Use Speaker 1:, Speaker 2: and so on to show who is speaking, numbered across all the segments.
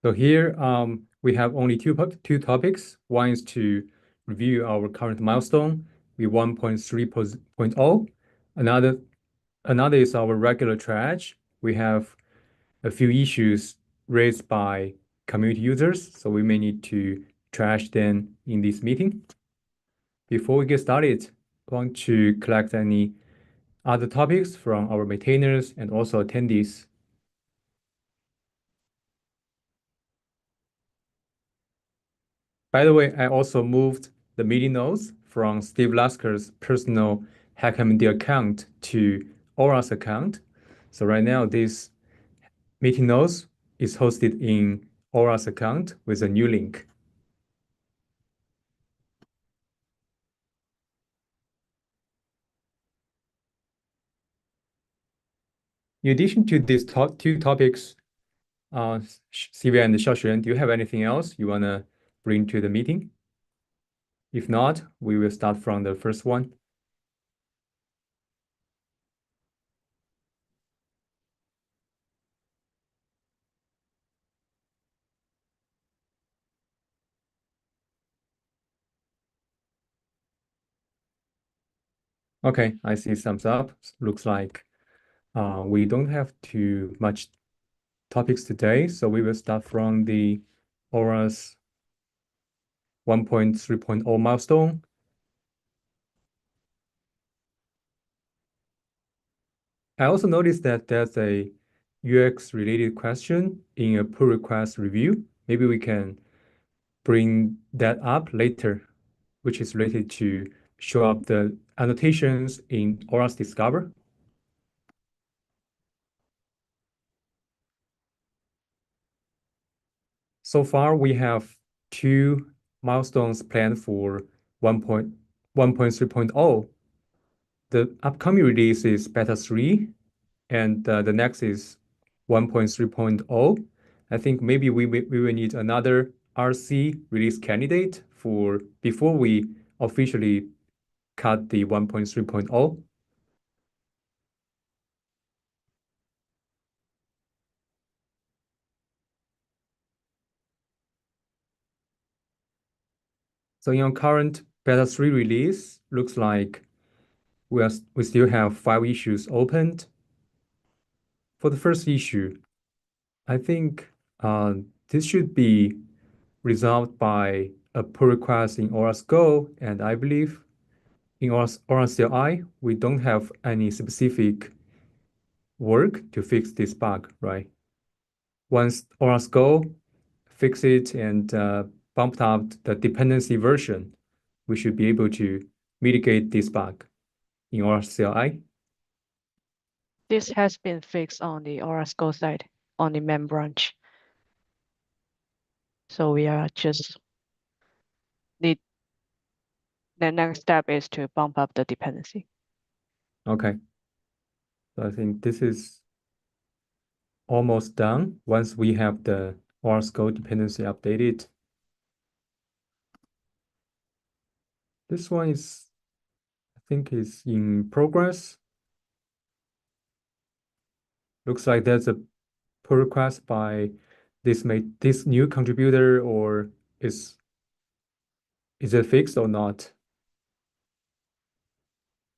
Speaker 1: So here we have only two topics. One is to review our current milestone with 1.3.0. Another is our regular triage. We have a few issues raised by community users, so we may need to triage them in this meeting. Before we get started, I want to collect any other topics from our maintainers and also attendees. By the way, I also moved the meeting notes from Steve Lasker's personal HackMD account to Aura's account. So right now, this meeting notes is hosted in Aura's account with a new link. In addition to these two topics, Sylvia and Xiaoxuan, do you have anything else you want to bring to the meeting? If not, we will start from the first one. Okay, I see thumbs up. Looks like we don't have too much topics today, so we will start from the ORAS 1.3.0 milestone. I also noticed that there's a UX-related question in a pull request review. Maybe we can bring that up later, which is related to show up the annotations in ORAS Discover. So far, we have two milestones planned for 1.3.0. The upcoming release is beta 3, and the next is 1.3.0. I think maybe we will need another RC release candidate for before we officially cut the 1.3.0. So in our current beta 3 release, looks like we still have 5 issues opened. For the first issue, I think this should be resolved by a pull request in ORAS Go, and I believe in ORAS CLI, we don't have any specific work to fix this bug, right? Once ORAS Go fix it and bumped up the dependency version, we should be able to mitigate this bug in ORAS CLI.
Speaker 2: This has been fixed on the Orasco side, on the main branch. So we are just the next step is to bump up the dependency.
Speaker 1: Okay. So I think this is almost done once we have the ORAS Go dependency updated. This one is, I think, is in progress. Looks like there's a pull request by this new contributor, or is it fixed or not?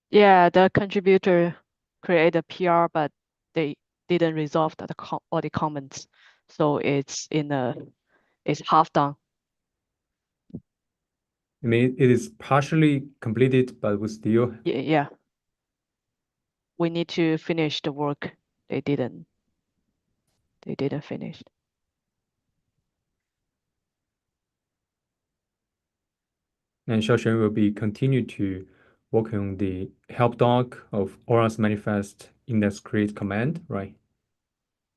Speaker 2: Yeah, the contributor created a PR, but they didn't resolve all the comments. So it's half done.
Speaker 1: I mean, it is partially completed, but we still.
Speaker 2: Yeah. We need to finish the work. They didn't finish.
Speaker 1: And Xiaoxuan will be continue to work on the help doc of ORAS manifest index create command, right?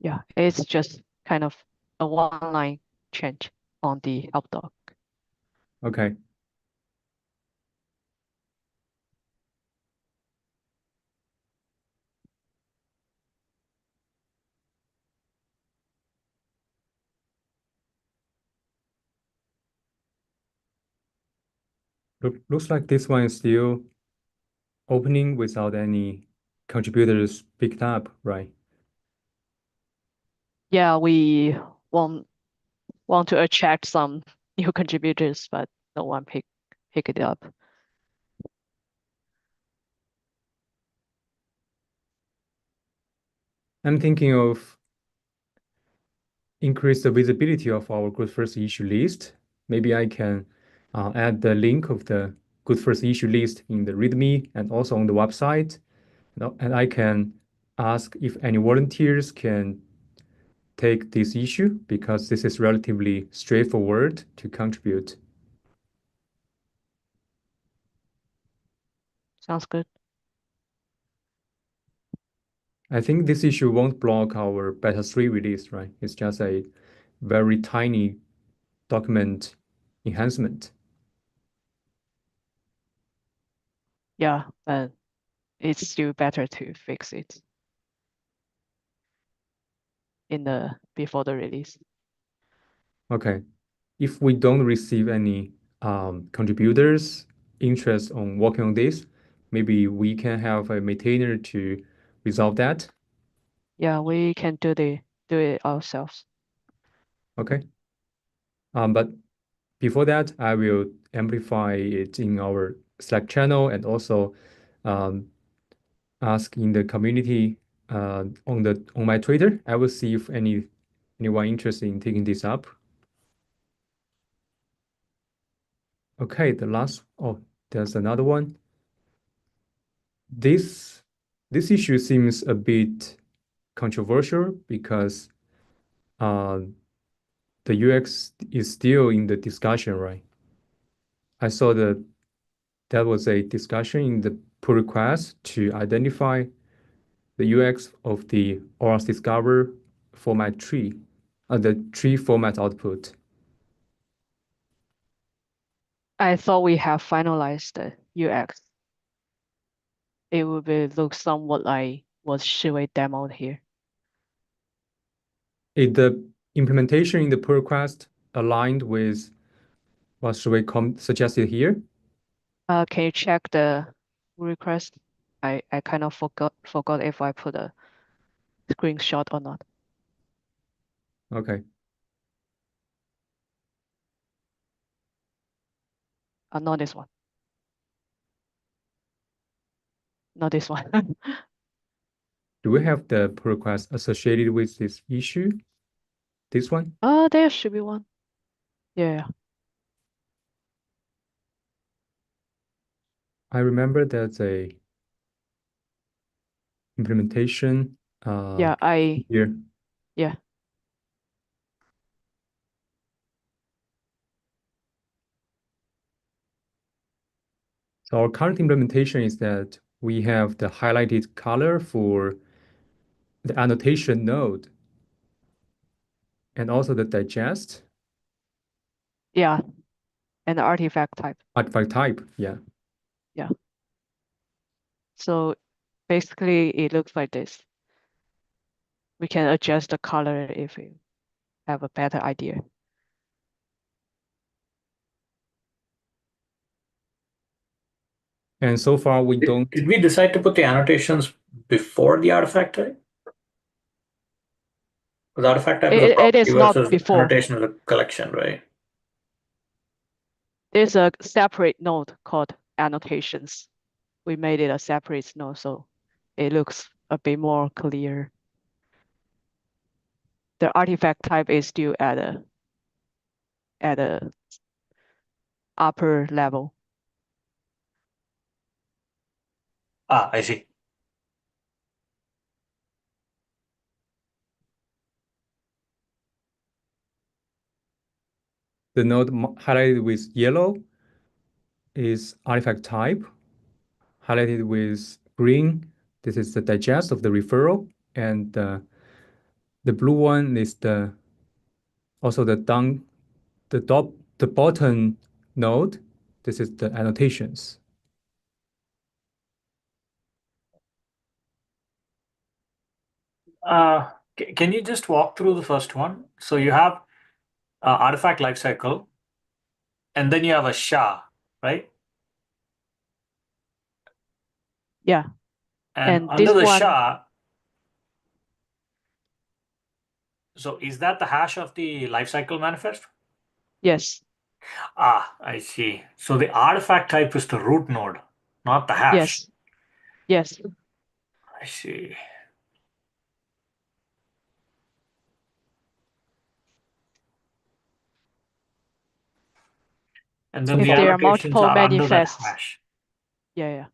Speaker 2: Yeah, it's just kind of a one-line change on the help doc.
Speaker 1: Okay. Looks like this one is still opening without any contributors picked up, right?
Speaker 2: Yeah, we won't want to attract some new contributors, but no one pick it up.
Speaker 1: I'm thinking of increase the visibility of our good first issue list. Maybe I can add the link of the good first issue list in the README and also on the website. And I can ask if any volunteers can take this issue because this is relatively straightforward to contribute.
Speaker 2: Sounds good.
Speaker 1: I think this issue won't block our beta 3 release, right? It's just a very tiny document enhancement.
Speaker 2: Yeah, but it's still better to fix it before the release.
Speaker 1: Okay. If we don't receive any contributors interest on working on this, maybe we can have a maintainer to resolve that.
Speaker 2: Yeah, we can do it ourselves.
Speaker 1: Okay. But before that, I will amplify it in our Slack channel and also um, ask in the community on my Twitter. I will see if anyone interested in taking this up. Okay, there's another one. This issue seems a bit controversial because uh, the UX is still in the discussion, right? I saw that there was a discussion in the pull request to identify the UX of the ORAS Discover format tree, the tree format output.
Speaker 2: I thought we have finalized the UX. It would look somewhat like what Shiwei demoed here.
Speaker 1: Is the implementation in the pull request aligned with what Shui suggested here?
Speaker 2: Can you check the request? I kind of forgot if I put a screenshot or not.
Speaker 1: Okay.
Speaker 2: Not this one. Not this one.
Speaker 1: Do we have the pull request associated with this issue? This one?
Speaker 2: There should be one. Yeah.
Speaker 1: I remember there's a implementation
Speaker 2: Yeah,
Speaker 1: here.
Speaker 2: yeah.
Speaker 1: So our current implementation is that we have the highlighted color for the annotation node and also the digest
Speaker 2: Yeah. And the artifact type.
Speaker 1: artifact type. Yeah.
Speaker 2: Yeah. So basically it looks like this. We can adjust the color if we have a better idea.
Speaker 1: And so far we don't.
Speaker 3: Did we decide to put the annotations before the artifact type? Because artifact type is a
Speaker 2: It
Speaker 3: property
Speaker 2: is not
Speaker 3: versus
Speaker 2: before.
Speaker 3: annotation is a collection, right?
Speaker 2: There's a separate node called annotations. We made it a separate node, so it looks a bit more clear. The artifact type is still at a upper level.
Speaker 3: Ah, I see.
Speaker 1: The node highlighted with yellow is artifact type. Highlighted with green, this is the digest of the referral. And the blue one is also the bottom node. This is the annotations.
Speaker 3: Can you just walk through the first one? So you have artifact lifecycle, and then you have a SHA, right?
Speaker 2: Yeah.
Speaker 3: And
Speaker 2: this
Speaker 3: under the
Speaker 2: one,
Speaker 3: SHA, So is that the hash of the lifecycle manifest?
Speaker 2: Yes.
Speaker 3: Ah, I see. So the artifact type is the root node, not the hash.
Speaker 2: Yes.
Speaker 3: I see. And then
Speaker 2: If
Speaker 3: the
Speaker 2: there are
Speaker 3: allocations
Speaker 2: multiple
Speaker 3: are under that
Speaker 2: manifests.
Speaker 3: hash.
Speaker 2: Yeah.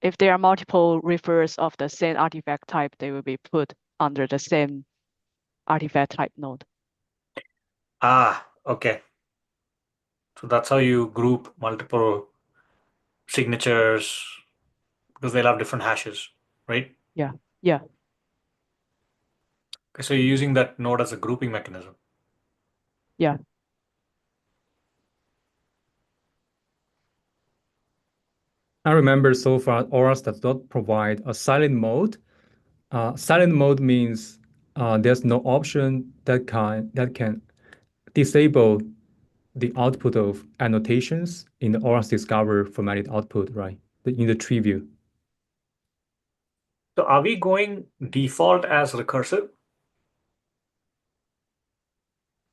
Speaker 2: If there are multiple refers of the same artifact type, they will be put under the same artifact type node.
Speaker 3: Ah, okay. So that's how you group multiple signatures because they'll have different hashes, right?
Speaker 2: Yeah.
Speaker 3: Okay, so you're using that node as a grouping mechanism.
Speaker 2: Yeah.
Speaker 1: I remember so far ORAS does not provide a silent mode. Silent mode means there's no option that can disable the output of annotations in the ORAS Discover formatted output, right? In the tree view.
Speaker 3: So are we going default as recursive?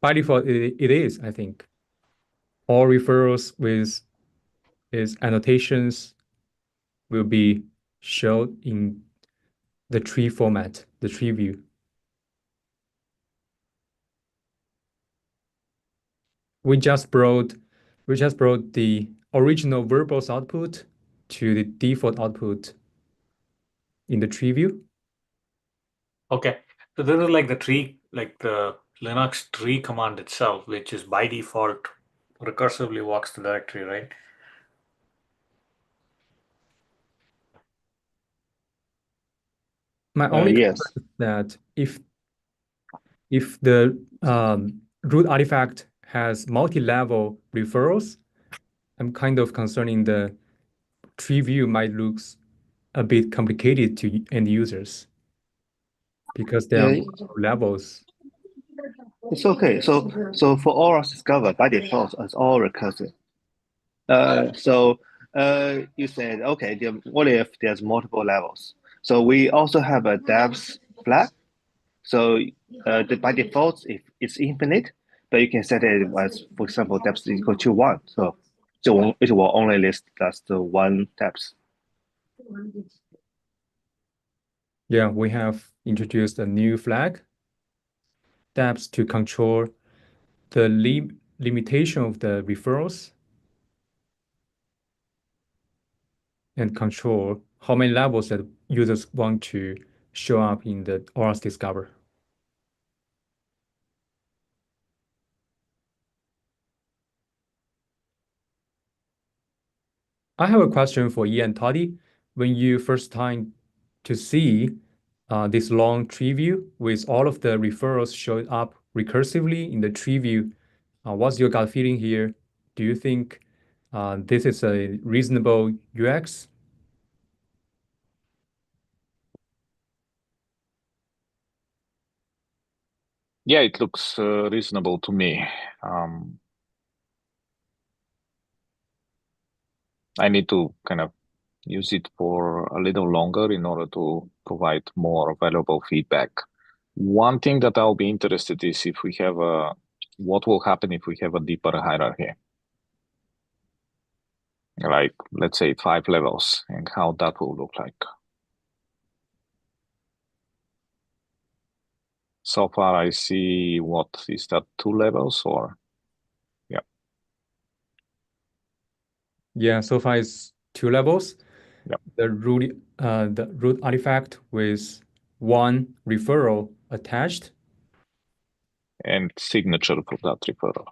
Speaker 1: By default, it is, I think. All referrals with its annotations will be shown in the tree format, the tree view. We just brought the original verbose output to the default output in the tree view.
Speaker 3: Okay. So this is like the tree, like the Linux tree command itself, which is by default recursively walks the directory, right?
Speaker 1: My only
Speaker 4: Yes.
Speaker 1: concern is that if the root artifact has multi-level referrals, I'm kind of concerning the tree view might look a bit complicated to end users because there are
Speaker 4: Yeah.
Speaker 1: multiple levels.
Speaker 4: It's okay. So for Aura Discover, by default, it's all recursive. You said, okay, what if there's multiple levels? So we also have a depth flag. So by default, if it's infinite, but you can set it as, for example, depth is equal to 1. So it will only list just one depth.
Speaker 1: Yeah, we have introduced a new flag, depth, to control the limitation of the referrals and control how many levels that users want to show up in the ORAS Discover. I have a question for Ian Toddy. When you first time to see this long tree view with all of the referrals showing up recursively in the tree view, what's your gut feeling here? Do you think this is a reasonable UX?
Speaker 5: Yeah, it looks reasonable to me. I need to kind of use it for a little longer in order to provide more valuable feedback. One thing that I'll be interested is if we have what will happen if we have a deeper hierarchy? Like, let's say 5 levels, and how that will look like. So far, I see, what is that, 2 levels or? Yeah.
Speaker 1: Yeah, so far it's 2 levels.
Speaker 5: Yeah.
Speaker 1: The root artifact with 1 referral attached.
Speaker 5: And signature for that referral.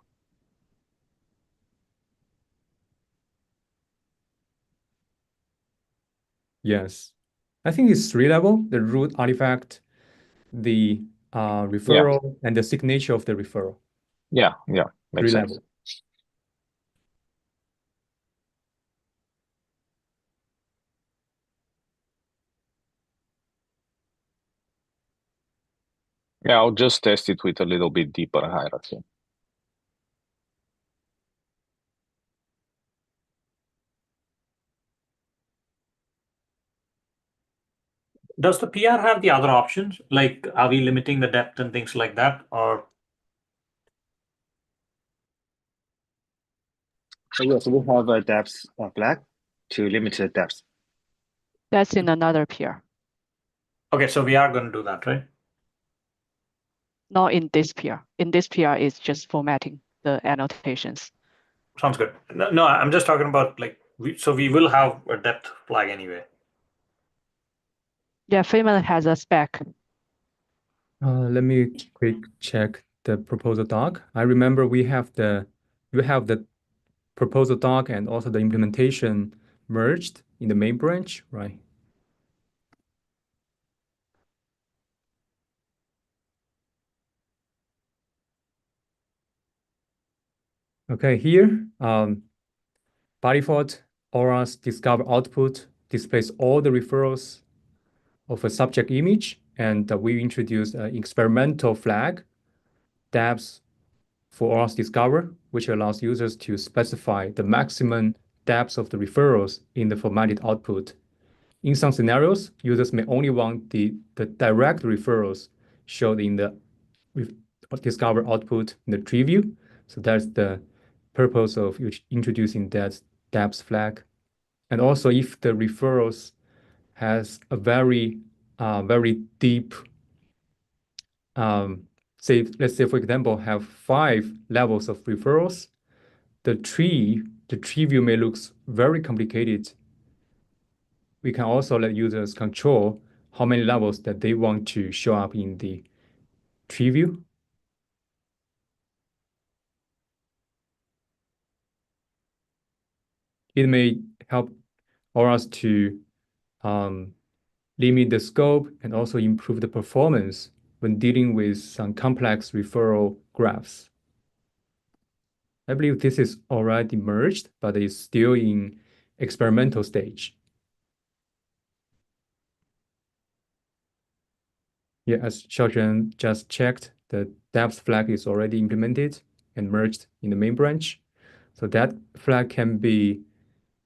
Speaker 1: Yes. I think it's 3 level, the root artifact, the referral, and the signature of the referral.
Speaker 5: Yeah,
Speaker 1: 3
Speaker 5: makes sense.
Speaker 1: level.
Speaker 5: Yeah, I'll just test it with a little bit deeper hierarchy.
Speaker 3: Does the PR have the other options? Like, are we limiting the depth and things like that? Or
Speaker 4: Yes, we have a depth flag to limit the depth.
Speaker 2: That's in another PR,
Speaker 3: okay, so we are going to do that, right?
Speaker 2: not in this PR. In this PR, it's just formatting the annotations.
Speaker 3: Sounds good. No, I'm just talking about like so we will have a depth flag anyway.
Speaker 2: Yeah, Figma has a spec.
Speaker 1: Let me quick check the proposal doc. I remember you have the proposal doc and also the implementation merged in the main branch, right? Okay, here, by default, ORAS Discover output displays all the referrals of a subject image, and we introduced an experimental flag, depth for ORAS Discover, which allows users to specify the maximum depth of the referrals in the formatted output. In some scenarios, users may only want the direct referrals showed in the Discover output in the tree view. So that's the purpose of introducing that depth flag. And also, if the referrals has a very deep, let's say for example, have 5 levels of referrals, the tree view may look very complicated. We can also let users control how many levels that they want to show up in the tree view. It may help us to limit the scope and also improve the performance when dealing with some complex referral graphs. I believe this is already merged, but it's still in experimental stage. Yeah, as Xiaoquan just checked, the depth flag is already implemented and merged in the main branch. So that flag can be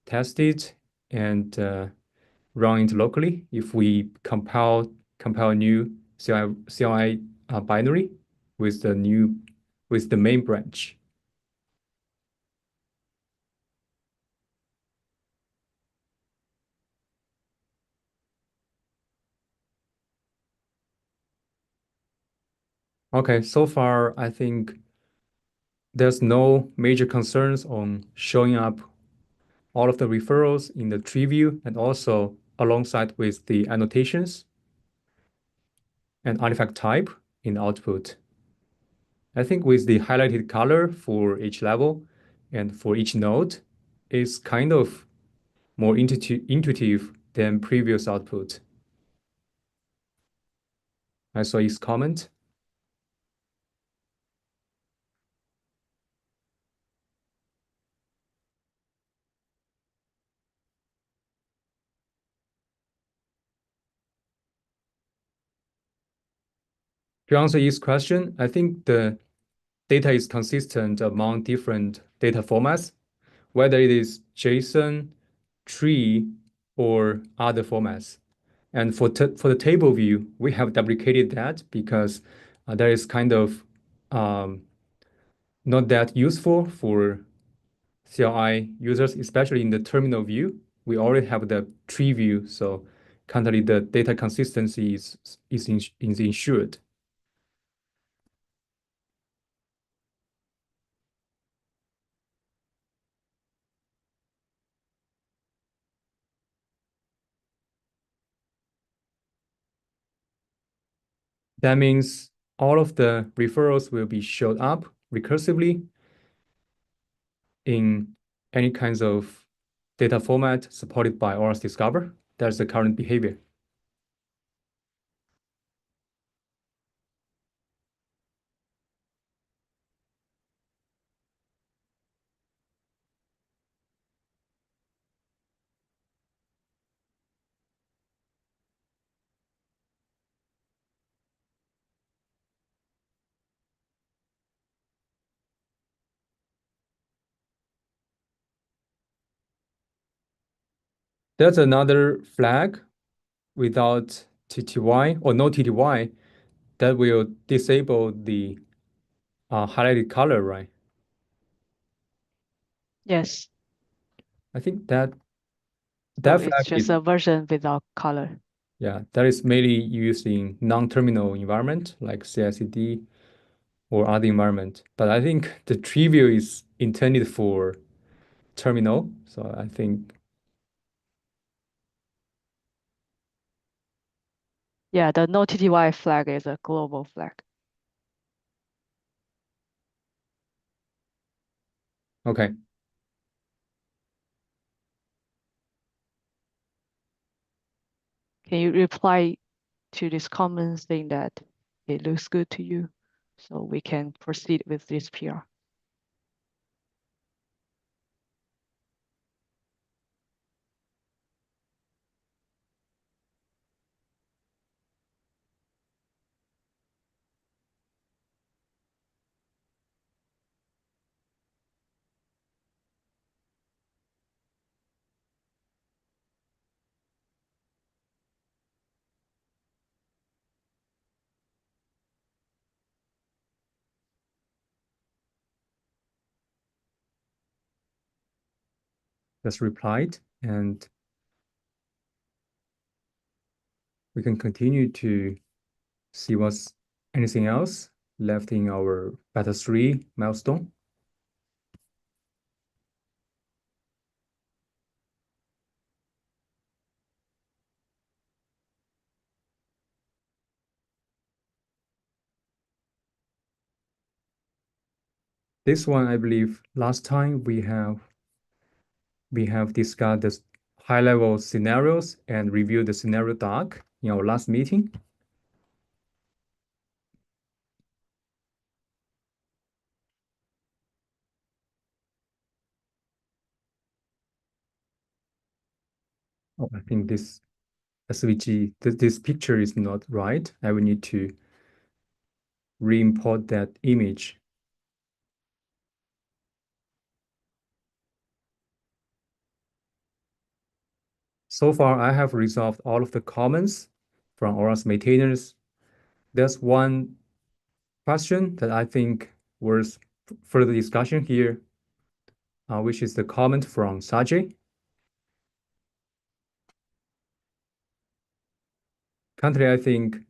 Speaker 1: tested and run it locally if we compile a new CLI binary with the main branch. Okay, so far I think there's no major concerns on showing up all of the referrals in the tree view and also alongside with the annotations and artifact type in the output. I think with the highlighted color for each level and for each node is kind of more intuitive than previous output. I saw his comment. To answer his question, I think the data is consistent among different data formats, whether it is JSON, tree, or other formats. And for the table view, we have deprecated that because that is kind of not that useful for CLI users, especially in the terminal view. We already have the tree view, so currently the data consistency is ensured. That means all of the referrals will be showed up recursively in any kinds of data format supported by ORAS Discover. That's the current behavior. There's another flag without TTY or no TTY, that will disable the highlighted color, right?
Speaker 2: Yes.
Speaker 1: I think that
Speaker 2: So
Speaker 1: flag
Speaker 2: it's just
Speaker 1: is,
Speaker 2: a version without color.
Speaker 1: yeah, that is mainly used in non-terminal environment like CI/CD or other environment. But I think the tree view is intended for terminal. So I think,
Speaker 2: Yeah, the no TTY flag is a global flag.
Speaker 1: okay.
Speaker 2: Can you reply to this comment saying that it looks good to you? So we can proceed with this PR.
Speaker 1: Just replied, and we can continue to see what's anything else left in our beta 3 milestone. This one, I believe, last time we have discussed the high-level scenarios and reviewed the scenario doc in our last meeting. Oh, I think this SVG, this picture is not right. I will need to re-import that image. So far, I have resolved all of the comments from ORAS maintainers. There's one question that I think worth further discussion here, which is the comment from Sajay. Currently, I think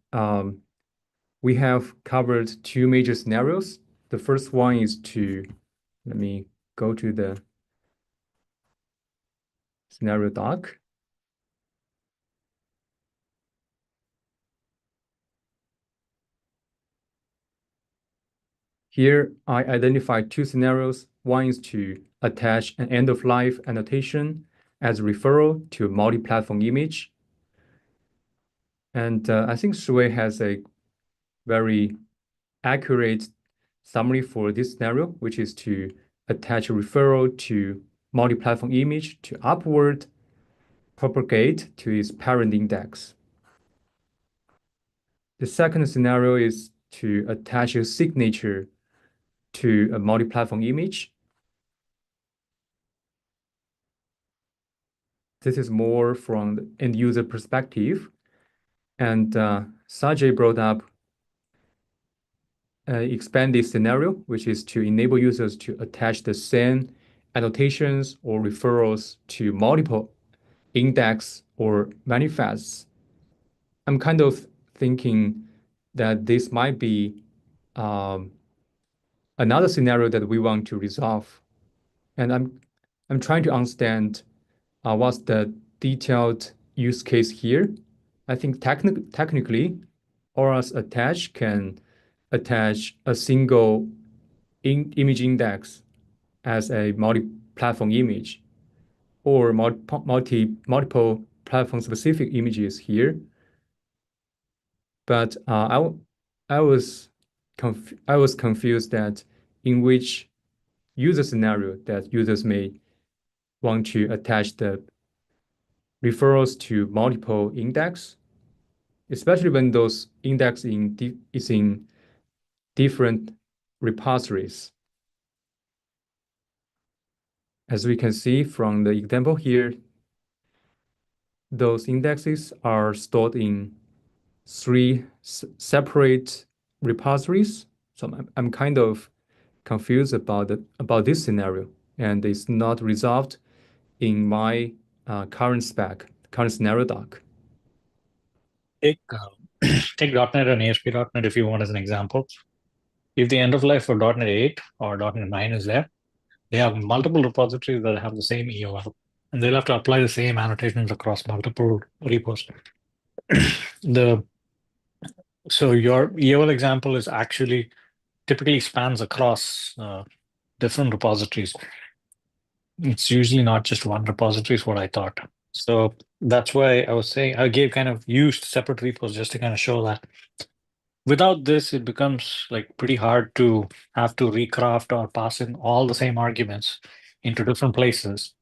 Speaker 1: we have covered two major scenarios. The first one is let me go to the scenario doc. Here, I identified two scenarios. One is to attach an end-of-life annotation as a referral to a multi-platform image. And I think Shui has a very accurate summary for this scenario, which is to attach a referral to multi-platform image to upward propagate to its parent index. The second scenario is to attach a signature to a multi-platform image. This is more from the end user perspective. And Sajay brought up expanded scenario, which is to enable users to attach the same annotations or referrals to multiple index or manifests. I'm kind of thinking that this might be another scenario that we want to resolve. And I'm trying to understand what's the detailed use case here. I think technically, ORAS attach can attach a single image index as a multi-platform image or multiple platform specific images here. But I was confused that in which user scenario that users may want to attach the referrals to multiple index, especially when those index is in different repositories. As we can see from the example here, those indexes are stored in three separate repositories. So I'm kind of confused about this scenario, and it's not resolved in my current scenario doc.
Speaker 3: Take take .NET and ASP.NET if you want as an example. If the end of life for .NET 8 or .NET 9 is there, they have multiple repositories that have the same EOL, and they'll have to apply the same annotations across multiple repos. So your EOL example is actually typically spans across different repositories. It's usually not just one repository is what I thought. So that's why I was saying I used separate repos just to kind of show that. Without this, it becomes like pretty hard to have to recraft or pass in all the same arguments into different places,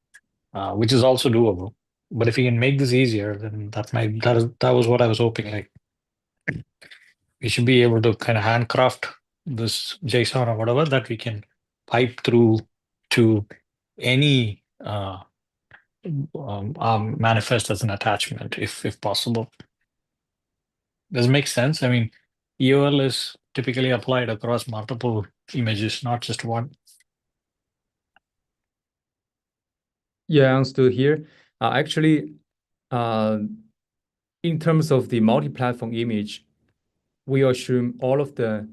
Speaker 3: which is also doable. But if you can make this easier, then that was what I was hoping. Like we should be able to kind of handcraft this JSON or whatever that we can pipe through to any manifest as an attachment if possible. Does it make sense? I mean, EOL is typically applied across multiple images, not just one.
Speaker 1: Yeah, I'm still here. Actually, in terms of the multi-platform image, we assume all of the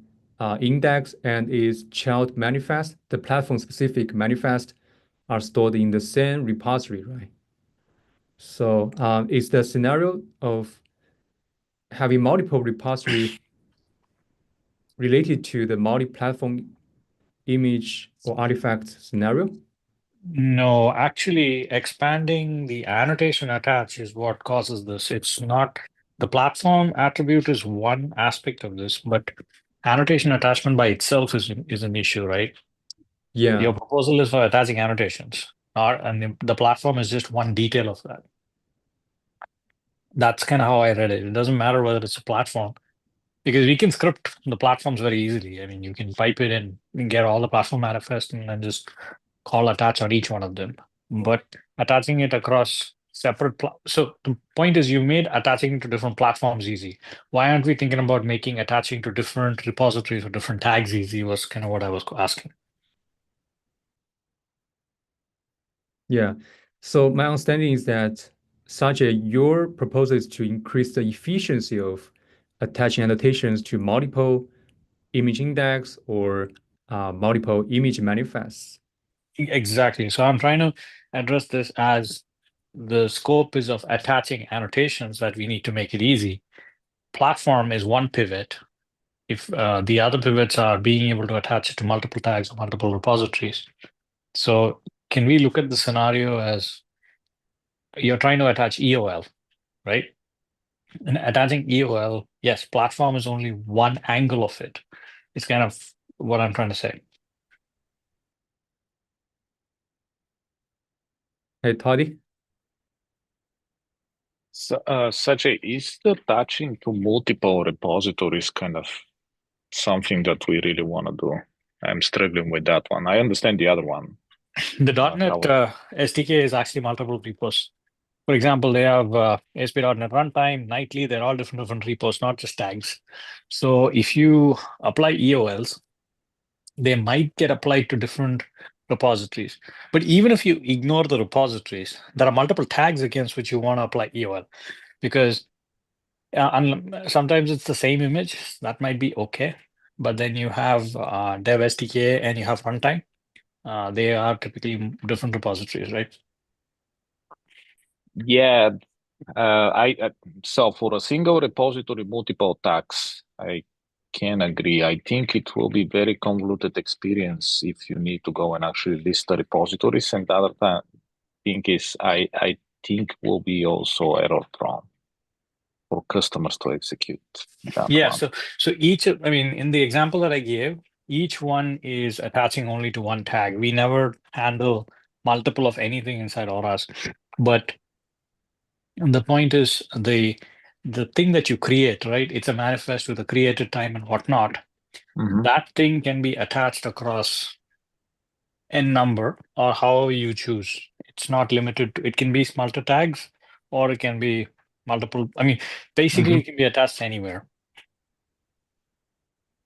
Speaker 1: index and its child manifest, the platform-specific manifest, are stored in the same repository, right? So is the scenario of having multiple repository related to the multi-platform image or artifact scenario?
Speaker 3: No, actually, expanding the annotation attach is what causes this. It's not the platform attribute is one aspect of this, but annotation attachment by itself is an issue, right?
Speaker 1: Yeah.
Speaker 3: Your proposal is for attaching annotations, and the platform is just one detail of that. That's kind of how I read it. It doesn't matter whether it's a platform, because we can script the platforms very easily. I mean, you can pipe it in and get all the platform manifest and then just call attach on each one of them. But attaching it across separate, so the point is you made attaching to different platforms easy. Why aren't we thinking about making attaching to different repositories or different tags easy was kind of what I was asking.
Speaker 1: Yeah. So my understanding is that your proposal is to increase the efficiency of attaching annotations to multiple image index or multiple image manifests.
Speaker 3: Exactly. So I'm trying to address this as the scope is of attaching annotations that we need to make it easy. Platform is one pivot. If the other pivots are being able to attach it to multiple tags or multiple repositories. So can we look at the scenario as you're trying to attach EOL, right? And attaching EOL, yes, platform is only one angle of it. It's kind of what I'm trying to say.
Speaker 1: Hey, Toddy?
Speaker 5: So, Sajay, is the attaching to multiple repositories kind of something that we really want to do? I'm struggling with that one. I understand the other one.
Speaker 3: The .NET SDK is actually multiple repos. For example, they have ASP.NET Runtime, Nightly, they're all different repos, not just tags. So if you apply EOLs, they might get applied to different repositories. But even if you ignore the repositories, there are multiple tags against which you want to apply EOL, because sometimes it's the same image. That might be okay. But then you have dev SDK and you have runtime. They are typically different repositories, right?
Speaker 5: Yeah, so for a single repository, multiple tags, I can agree. I think it will be very convoluted experience if you need to go and actually list the repositories. And the other thing is, I think will be also error prone for customers to execute that
Speaker 3: Yeah.
Speaker 5: one.
Speaker 3: So in the example that I gave, each one is attaching only to one tag. We never handle multiple of anything inside ORAS, but the point is the thing that you create, right? It's a manifest with a created time and whatnot.
Speaker 5: Mhm.
Speaker 3: That thing can be attached across n number or however you choose. It's not limited to, it can be multi tags or it can be multiple. I mean, basically, it can be attached anywhere.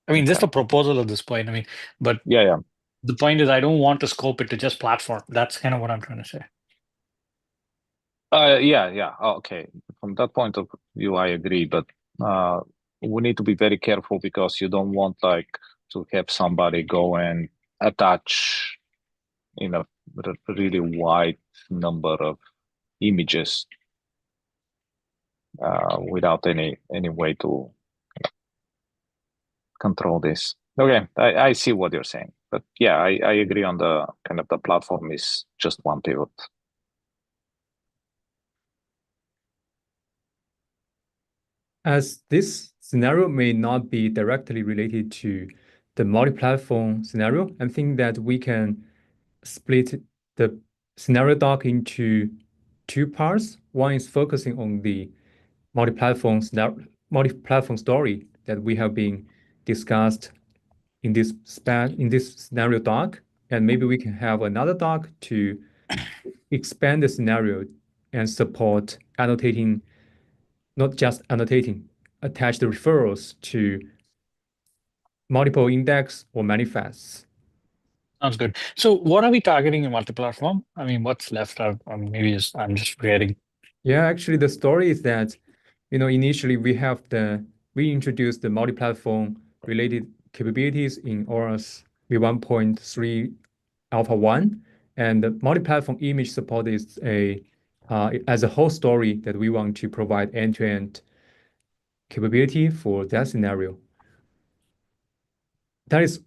Speaker 3: I mean, just a proposal at this point. I mean, but
Speaker 5: Yeah.
Speaker 3: the point is, I don't want to scope it to just platform. That's kind of what I'm trying to say.
Speaker 5: Yeah. Okay. From that point of view, I agree, but we need to be very careful because you don't want like to have somebody go and attach in a really wide number of images without any way to control this. Okay, I see what you're saying, but yeah, I agree on the kind of the platform is just one pivot.
Speaker 1: As this scenario may not be directly related to the multi-platform scenario, I think that we can split the scenario doc into two parts. One is focusing on the multi-platform story that we have been discussed in this scenario doc, and maybe we can have another doc to expand the scenario and support annotating, not just annotating, attach the referrals to multiple index or manifests.
Speaker 3: Sounds good. So what are we targeting in multi-platform? I mean, what's left? Maybe I'm just forgetting.
Speaker 1: Yeah, actually, the story is that, initially we introduced the multi-platform related capabilities in ORAS v1.3 alpha 1, and the multi-platform image support is as a whole story that we want to provide end-to-end capability for that scenario. That is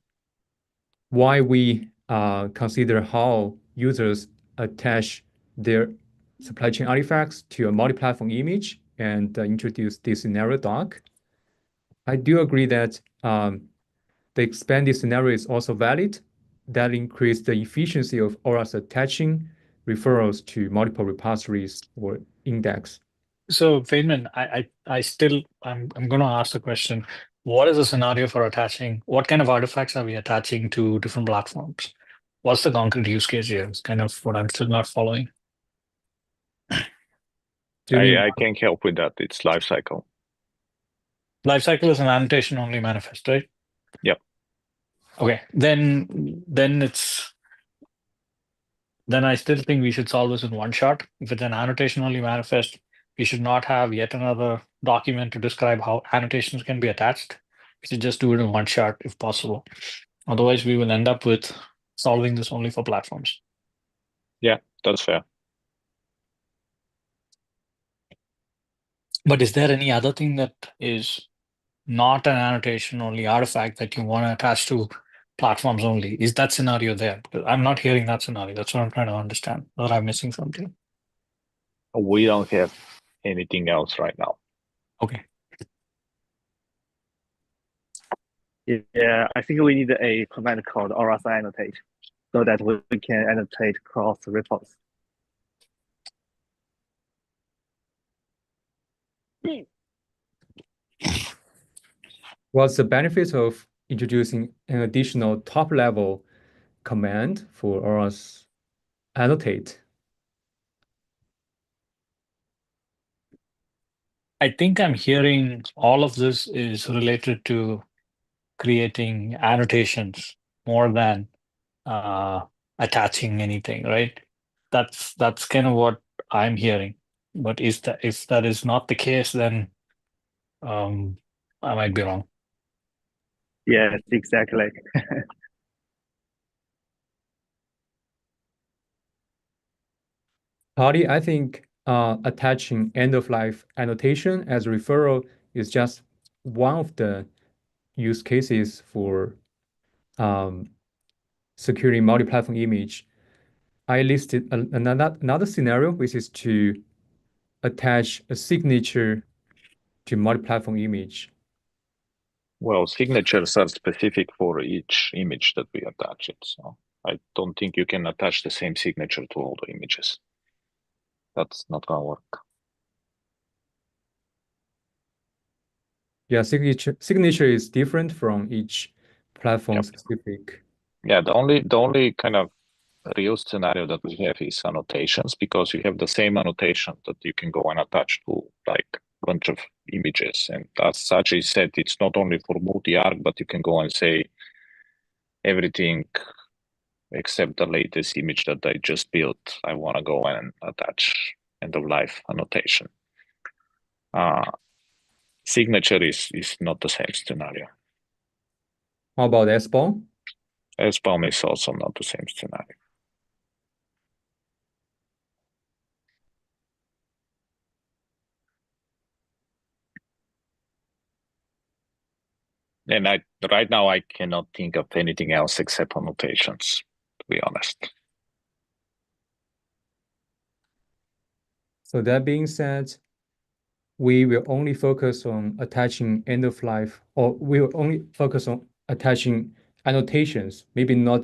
Speaker 1: why we consider how users attach their supply chain artifacts to a multi-platform image and introduce this scenario doc. I do agree that the expanded scenario is also valid. That increases the efficiency of ORAS attaching referrals to multiple repositories or index.
Speaker 3: So Feynman, I'm going to ask the question: what is the scenario for attaching? What kind of artifacts are we attaching to different platforms? What's the concrete use case here? It's kind of what I'm still not following.
Speaker 5: I can't help with that. It's lifecycle.
Speaker 3: Lifecycle is an annotation only manifest, right?
Speaker 5: Yep.
Speaker 3: Okay, then I still think we should solve this in one shot. If it's an annotation only manifest, we should not have yet another document to describe how annotations can be attached. We should just do it in one shot if possible. Otherwise, we will end up with solving this only for platforms.
Speaker 5: Yeah, that's fair.
Speaker 3: But is there any other thing that is not an annotation only artifact that you want to attach to platforms only? Is that scenario there? Because I'm not hearing that scenario. That's what I'm trying to understand. Or I'm missing something.
Speaker 5: We don't have anything else right now.
Speaker 3: Okay.
Speaker 4: Yeah, I think we need a command called ORAS annotate so that we can annotate cross repos.
Speaker 1: What's the benefit of introducing an additional top-level command for ORAS annotate?
Speaker 3: I think I'm hearing all of this is related to creating annotations more than attaching anything, right? That's kind of what I'm hearing. But if that is not the case, then I might be wrong.
Speaker 4: Yes, exactly.
Speaker 1: Hardy, I think attaching end-of-life annotation as a referral is just one of the use cases for securing multi-platform image. I listed another scenario, which is to attach a signature to multi-platform image.
Speaker 5: Well, signatures are specific for each image that we attach it. So I don't think you can attach the same signature to all the images. That's not going to work.
Speaker 1: Yeah, signature is different from each platform specific.
Speaker 5: Yeah, the only kind of real scenario that we have is annotations, because you have the same annotation that you can go and attach to like a bunch of images. And as Sajay said, it's not only for multi-arc, but you can go and say everything except the latest image that I just built, I want to go and attach end of life annotation. Signature is not the same scenario.
Speaker 1: How about SBOM?
Speaker 5: SBOM is also not the same scenario. And right now I cannot think of anything else except annotations, to be honest.
Speaker 1: So that being said, we will only focus on attaching end of life, or we will only focus on attaching annotations, maybe not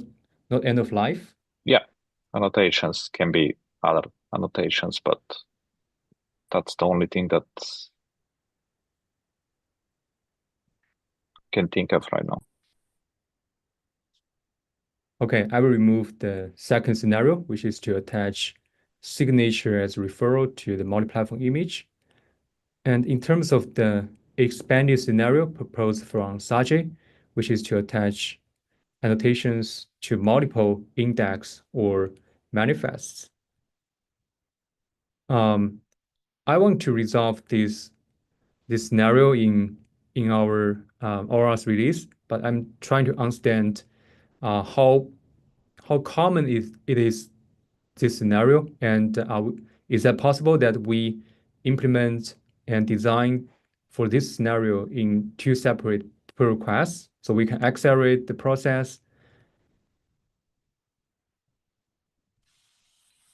Speaker 1: end of life.
Speaker 5: Yeah, annotations can be other annotations, but that's the only thing that I can think of right now.
Speaker 1: Okay, I will remove the second scenario, which is to attach signature as referral to the multi-platform image. And in terms of the expanded scenario proposed from Sajay, which is to attach annotations to multiple index or manifests. I want to resolve this scenario in our ORAS release, but I'm trying to understand how common it is this scenario, and is that possible that we implement and design for this scenario in two separate pull requests so we can accelerate the process?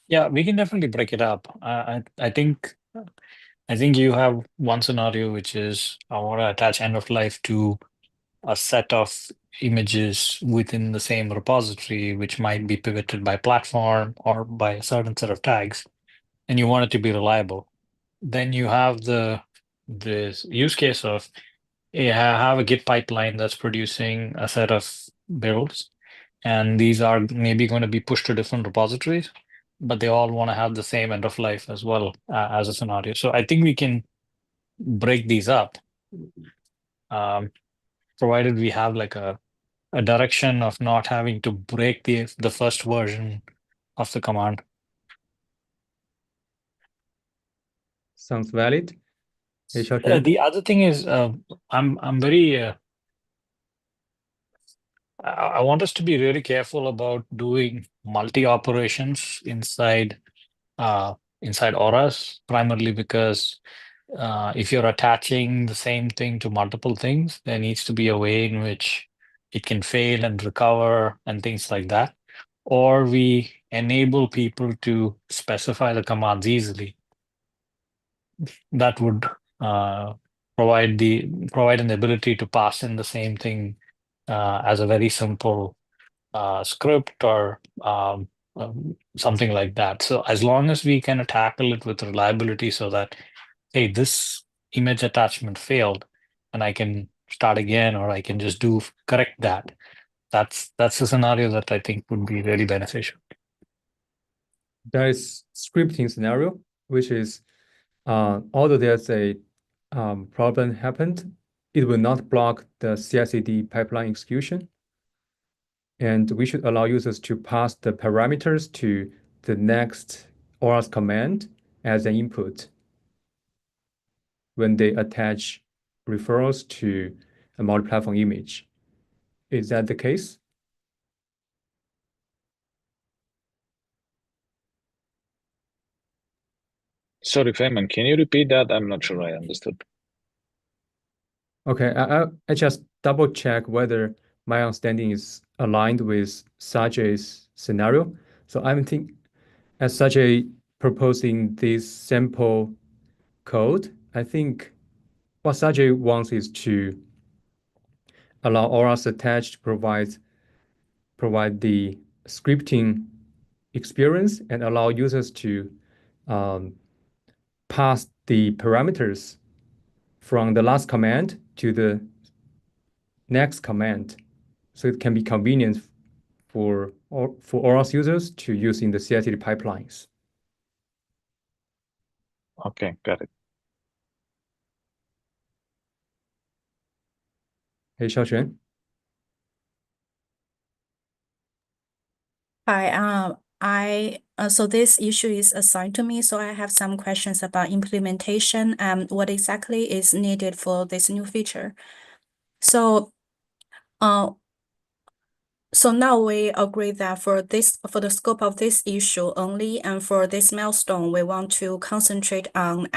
Speaker 3: Yeah, we can definitely break it up. I think you have one scenario which is I want to attach end of life to a set of images within the same repository, which might be pivoted by platform or by a certain set of tags, and you want it to be reliable. Then you have this use case of have a Git pipeline that's producing a set of builds, and these are maybe going to be pushed to different repositories, but they all want to have the same end of life as well as a scenario. So I think we can break these up, provided we have like a direction of not having to break the first version of the command.
Speaker 1: Sounds valid. Hey, Xiaoxuan.
Speaker 3: The other thing is, I'm very. I want us to be really careful about doing multi operations inside ORAS, primarily because if you're attaching the same thing to multiple things, there needs to be a way in which it can fail and recover and things like that. Or we enable people to specify the commands easily. That would provide an ability to pass in the same thing as a very simple script or something like that. So as long as we can tackle it with reliability so that, hey, this image attachment failed and I can start again, or I can just correct that. That's a scenario that I think would be very beneficial.
Speaker 1: There is scripting scenario, which is although there's a problem happened, it will not block the CI/CD pipeline execution. And we should allow users to pass the parameters to the next ORAS command as an input when they attach referrals to a multi-platform image. Is that the case?
Speaker 5: Sorry, Feynman, can you repeat that? I'm not sure I understood.
Speaker 1: Okay, I just double check whether my understanding is aligned with Sajay's scenario. So I'm thinking, as Sajay proposing this sample code, I think what Sajay wants is to allow ORAS attached to provide the scripting experience and allow users to pass the parameters from the last command to the next command. So it can be convenient for ORAS users to use in the CI/CD pipelines.
Speaker 5: Okay, got it.
Speaker 1: Hey, Xiaoxuan.
Speaker 6: Hi, so this issue is assigned to me, so I have some questions about implementation and what exactly is needed for this new feature. So, so now we agree that for the scope of this issue only, and for this milestone, we want to concentrate on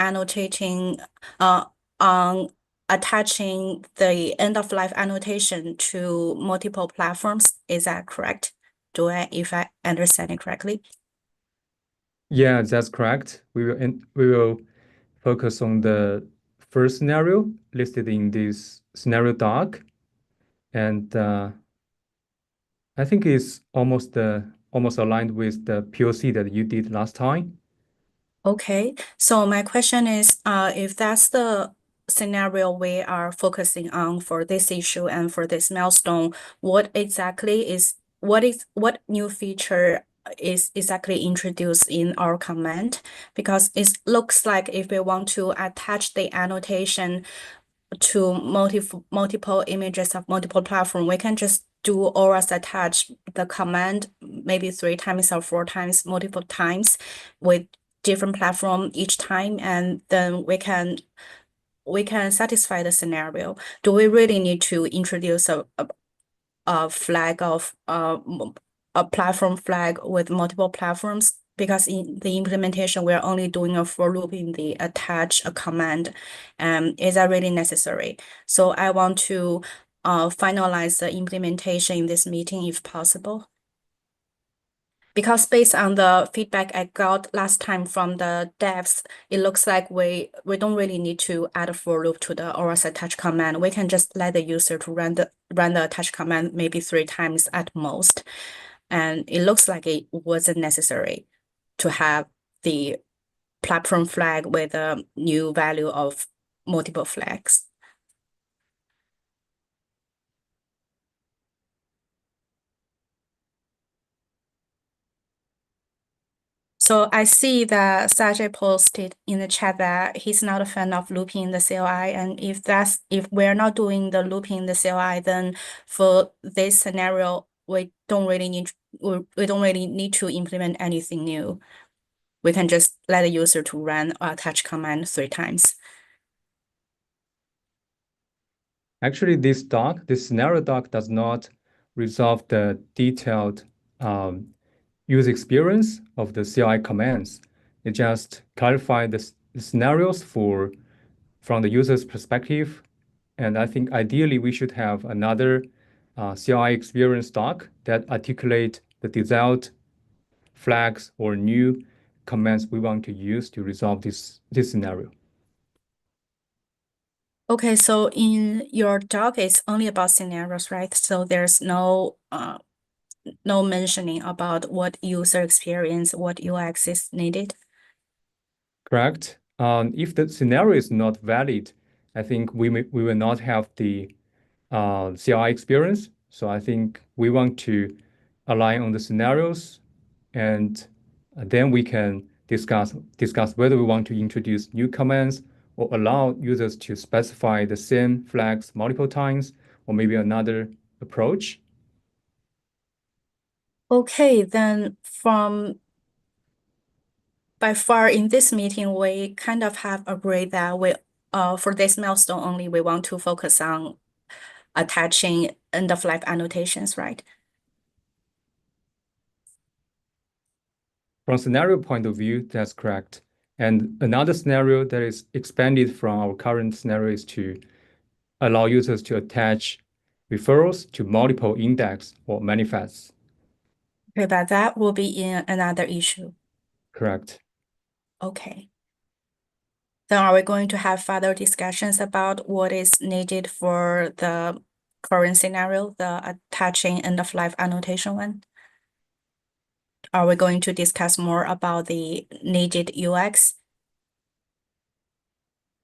Speaker 6: on attaching the end-of-life annotation to multiple platforms. Is that correct? If I understand it correctly?
Speaker 1: Yeah, that's correct. We will focus on the first scenario listed in this scenario doc, and I think it's almost aligned with the POC that you did last time.
Speaker 6: Okay, so my question is, if that's the scenario we are focusing on for this issue and for this milestone, what new feature is exactly introduced in our command? Because it looks like if we want to attach the annotation to multiple images of multiple platform, we can just do ORAS attach the command maybe 3 times or 4 times, multiple times with different platform each time, and then we can satisfy the scenario. Do we really need to introduce a flag of a platform flag with multiple platforms? Because in the implementation, we're only doing a for loop in the attach a command. Is that really necessary? So I want to finalize the implementation in this meeting if possible. Because based on the feedback I got last time from the devs, it looks like we don't really need to add a for loop to the ORAS attach command. We can just let the user to run the attach command maybe 3 times at most. And it looks like it wasn't necessary to have the platform flag with a new value of multiple flags. So I see that Sajay posted in the chat that he's not a fan of looping the CLI. And if we're not doing the looping the CLI, then for this scenario, we don't really need to implement anything new. We can just let the user to run attach command 3 times.
Speaker 1: Actually, this scenario doc does not resolve the detailed user experience of the CLI commands. It just clarifies the scenarios from the user's perspective. And I think ideally we should have another CLI experience doc that articulate the desired flags or new commands we want to use to resolve this scenario.
Speaker 6: Okay, so in your doc, it's only about scenarios, right? So there's no mentioning about what user experience, what UX is needed.
Speaker 1: Correct. If the scenario is not valid, I think we will not have the CLI experience. So I think we want to align on the scenarios, and then we can discuss whether we want to introduce new commands or allow users to specify the same flags multiple times, or maybe another approach.
Speaker 6: Okay, then by far in this meeting, we kind of have agreed that for this milestone only, we want to focus on attaching end-of-life annotations, right?
Speaker 1: From scenario point of view, that's correct. And another scenario that is expanded from our current scenario is to allow users to attach referrals to multiple index or manifests.
Speaker 6: Okay, but that will be in another issue.
Speaker 1: Correct.
Speaker 6: Okay. Then are we going to have further discussions about what is needed for the current scenario, the attaching end-of-life annotation one? Are we going to discuss more about the needed UX?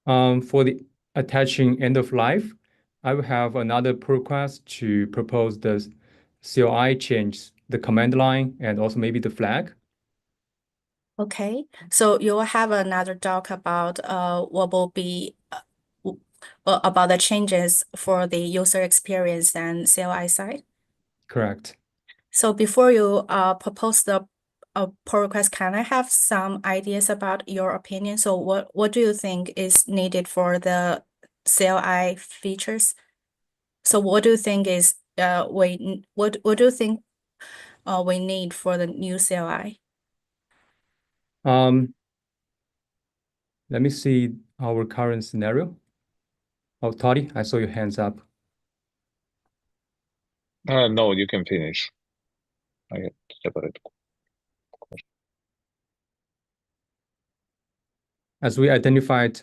Speaker 1: For the attaching end of life, I will have another pull request to propose the CLI change the command line and also maybe the flag.
Speaker 6: Okay, so you will have another talk about what will be about the changes for the user experience and CLI side.
Speaker 1: Correct.
Speaker 6: So before you propose the pull request, can I have some ideas about your opinion? So what do you think is needed for the CLI features? So what do you think is what do you think we need for the new CLI?
Speaker 1: Let me see our current scenario. Oh, Toddy, I saw your hands up.
Speaker 5: No, you can finish. I have separate.
Speaker 1: As we identified,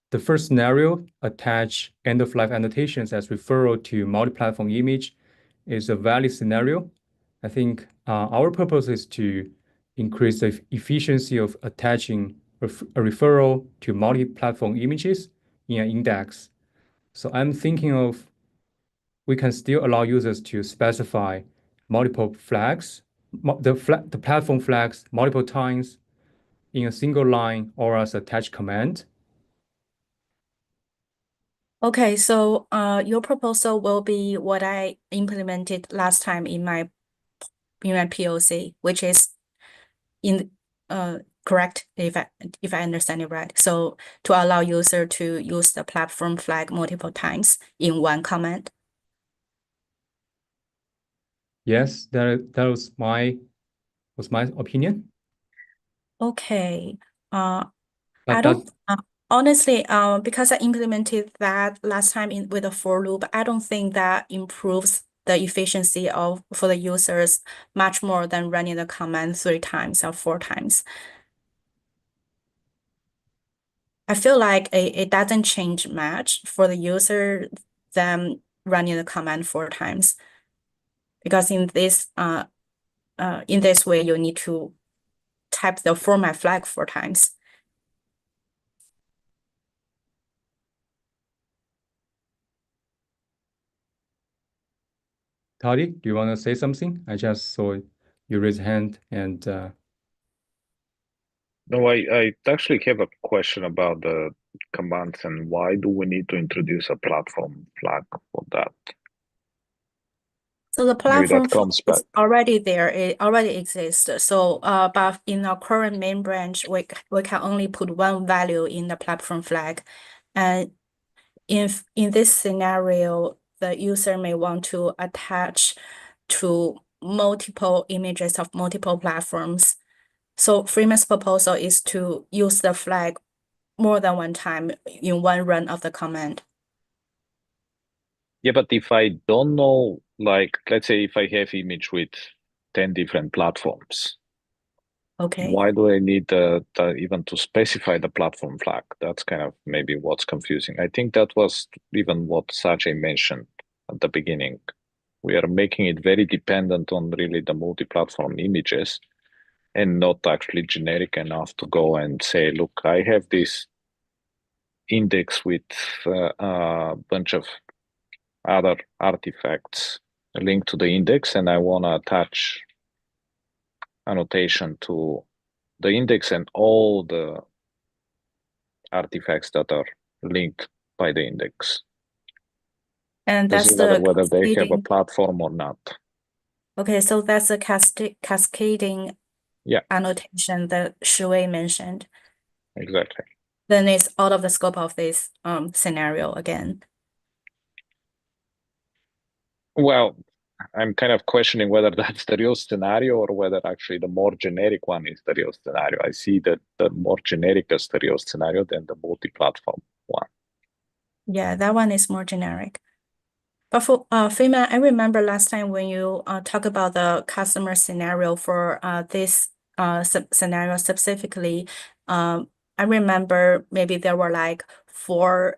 Speaker 1: the first scenario, attach end-of-life annotations as referral to multi-platform image, is a valid scenario. I think our purpose is to increase the efficiency of attaching a referral to multi-platform images in an index. So I'm thinking of we can still allow users to specify multiple flags, the platform flags multiple times in a single line or as attach command.
Speaker 6: Okay, so your proposal will be what I implemented last time in my POC, which is correct if I understand it right. So to allow user to use the platform flag multiple times in one command.
Speaker 1: Yes, that was my opinion.
Speaker 6: Okay.
Speaker 1: But
Speaker 6: I don't honestly, because I implemented that last time with a for loop, I don't think that improves the efficiency for the users much more than running the command 3 times or 4 times. I feel like it doesn't change much for the user than running the command 4 times, because in this way you need to type the format flag 4 times.
Speaker 1: Toddy, do you want to say something? I just saw you raise hand and
Speaker 5: No, I actually have a question about the commands and why do we need to introduce a platform flag for that?
Speaker 6: So the platform
Speaker 5: comes
Speaker 6: is
Speaker 5: back.
Speaker 6: already there. It already exists. So, but in our current main branch, we can only put one value in the platform flag, and if in this scenario, the user may want to attach to multiple images of multiple platforms. So Freeman's proposal is to use the flag more than one time in one run of the command.
Speaker 5: Yeah, but if I don't know, like, let's say if I have image with 10 different platforms,
Speaker 6: Okay.
Speaker 5: why do I need even to specify the platform flag? That's kind of maybe what's confusing. I think that was even what Sajay mentioned at the beginning. We are making it very dependent on really the multi-platform images and not actually generic enough to go and say, look, I have this index with a bunch of other artifacts linked to the index, and I want to attach annotation to the index and all the artifacts that are linked by the index.
Speaker 6: And that's
Speaker 5: Doesn't matter
Speaker 6: the
Speaker 5: whether they have a
Speaker 6: cascading.
Speaker 5: platform or not.
Speaker 6: Okay, so that's a cascading annotation that Shui mentioned.
Speaker 5: Exactly.
Speaker 6: Then it's out of the scope of this scenario again.
Speaker 5: Well, I'm kind of questioning whether that's the real scenario or whether actually the more generic one is the real scenario. I see that the more generic is the real scenario than the multi-platform one.
Speaker 6: Yeah, that one is more generic. But for Freeman, I remember last time when you talk about the customer scenario for this scenario specifically, I remember maybe there were like 4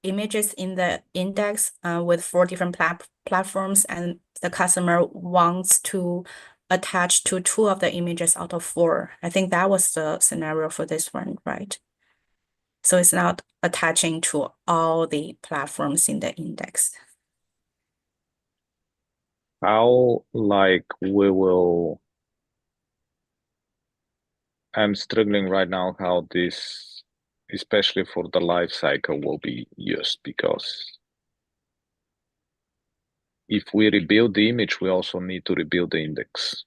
Speaker 6: images in the index with 4 different platforms, and the customer wants to attach to 2 of the images out of 4. I think that was the scenario for this one, right? So it's not attaching to all the platforms in the index.
Speaker 5: how like we will. I'm struggling right now how this, especially for the life cycle, will be used, because if we rebuild the image, we also need to rebuild the index.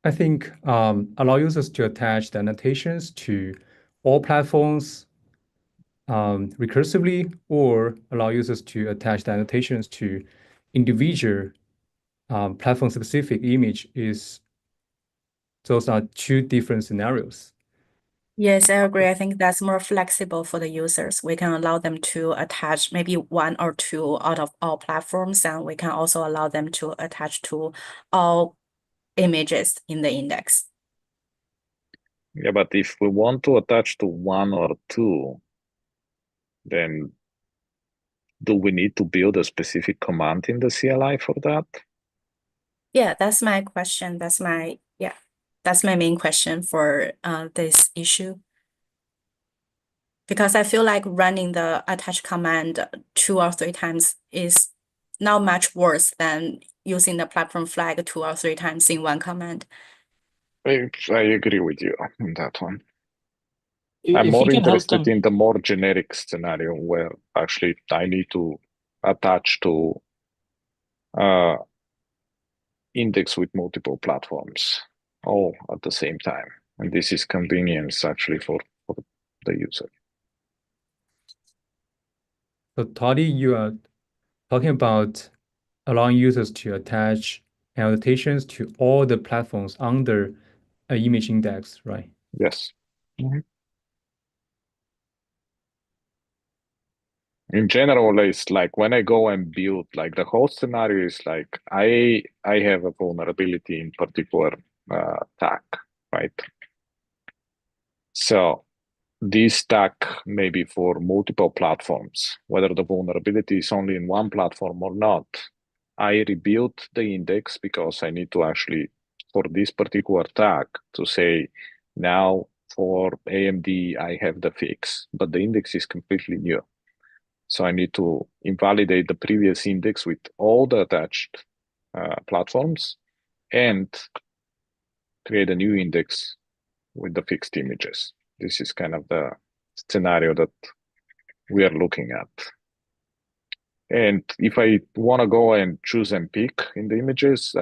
Speaker 1: I think allow users to attach the annotations to all platforms recursively, or allow users to attach the annotations to individual platform-specific image. Those are two different scenarios.
Speaker 6: Yes, I agree. I think that's more flexible for the users. We can allow them to attach maybe one or two out of all platforms, and we can also allow them to attach to all images in the index.
Speaker 5: Yeah, but if we want to attach to one or two, then do we need to build a specific command in the CLI for that?
Speaker 6: Yeah, that's my question. That's my main question for this issue. Because I feel like running the attach command 2 or 3 times is not much worse than using the platform flag 2 or 3 times in one command.
Speaker 5: I agree with you on that one. I'm
Speaker 3: If
Speaker 5: more
Speaker 3: we can help
Speaker 5: interested
Speaker 3: them,
Speaker 5: in the more generic scenario where actually I need to attach to index with multiple platforms all at the same time. And this is convenience actually for the user.
Speaker 1: So Toddy, you are talking about allowing users to attach annotations to all the platforms under an image index, right?
Speaker 5: Yes. In general, it's like when I go and build, like the whole scenario is like I have a vulnerability in particular tag, right? So this stack may be for multiple platforms, whether the vulnerability is only in one platform or not. I rebuild the index because I need to actually, for this particular tag, to say now for AMD, I have the fix, but the index is completely new. So I need to invalidate the previous index with all the attached platforms and create a new index with the fixed images. This is kind of the scenario that we are looking at. And if I want to go and choose and pick in the images,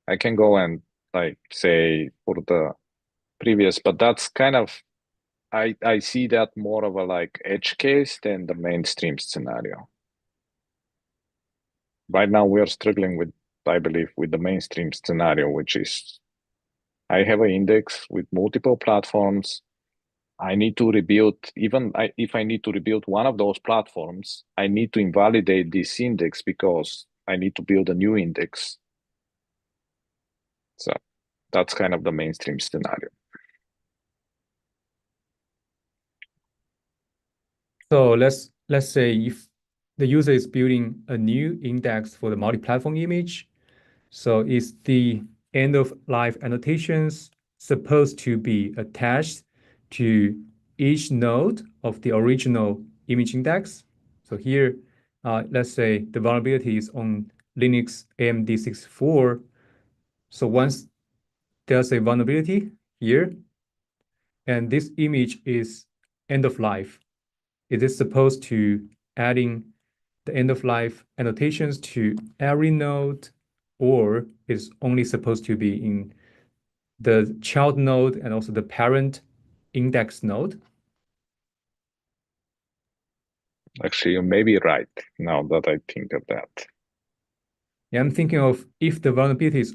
Speaker 5: I can go and like say for the previous, but that's kind of, I see that more of a like edge case than the mainstream scenario. Right now we are struggling with, I believe, with the mainstream scenario, which is I have an index with multiple platforms. I need to rebuild, if I need to rebuild one of those platforms, I need to invalidate this index because I need to build a new index. So that's kind of the mainstream scenario.
Speaker 1: So let's say if the user is building a new index for the multi-platform image, so is the end of life annotations supposed to be attached to each node of the original image index? So here, let's say the vulnerability is on Linux AMD 64. So once there's a vulnerability here, and this image is end of life, is it supposed to adding the end of life annotations to every node, or is only supposed to be in the child node and also the parent index node?
Speaker 5: Actually, you may be right now that I think of that.
Speaker 1: Yeah, I'm thinking of if the vulnerability is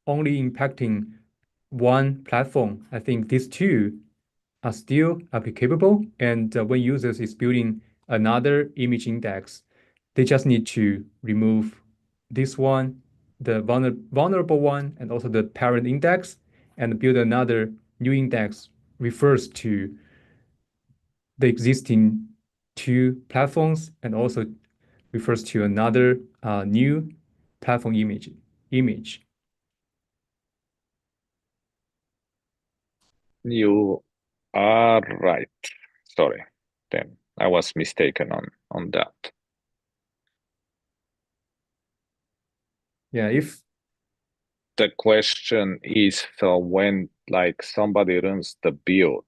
Speaker 1: only impacting one platform, I think these two are still applicable. And when users is building another image index, they just need to remove this one, the vulnerable one, and also the parent index, and build another new index refers to the existing two platforms and also refers to another new platform image.
Speaker 5: You Right. Sorry. Then I was mistaken on that.
Speaker 1: Yeah, if
Speaker 5: The question is, so when like somebody runs the build,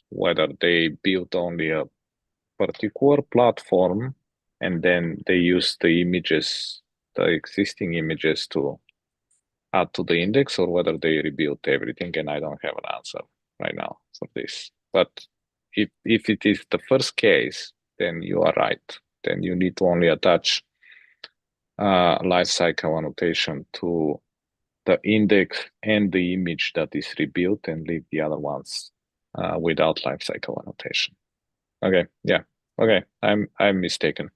Speaker 5: whether they build only a particular platform and then they use the images, the existing images to add to the index, or whether they rebuild everything, and I don't have an answer right now for this. But if it is the first case, then you are right. Then you need to only attach lifecycle annotation to the index and the image that is rebuilt and leave the other ones without lifecycle annotation. Okay, yeah. Okay, I'm mistaken.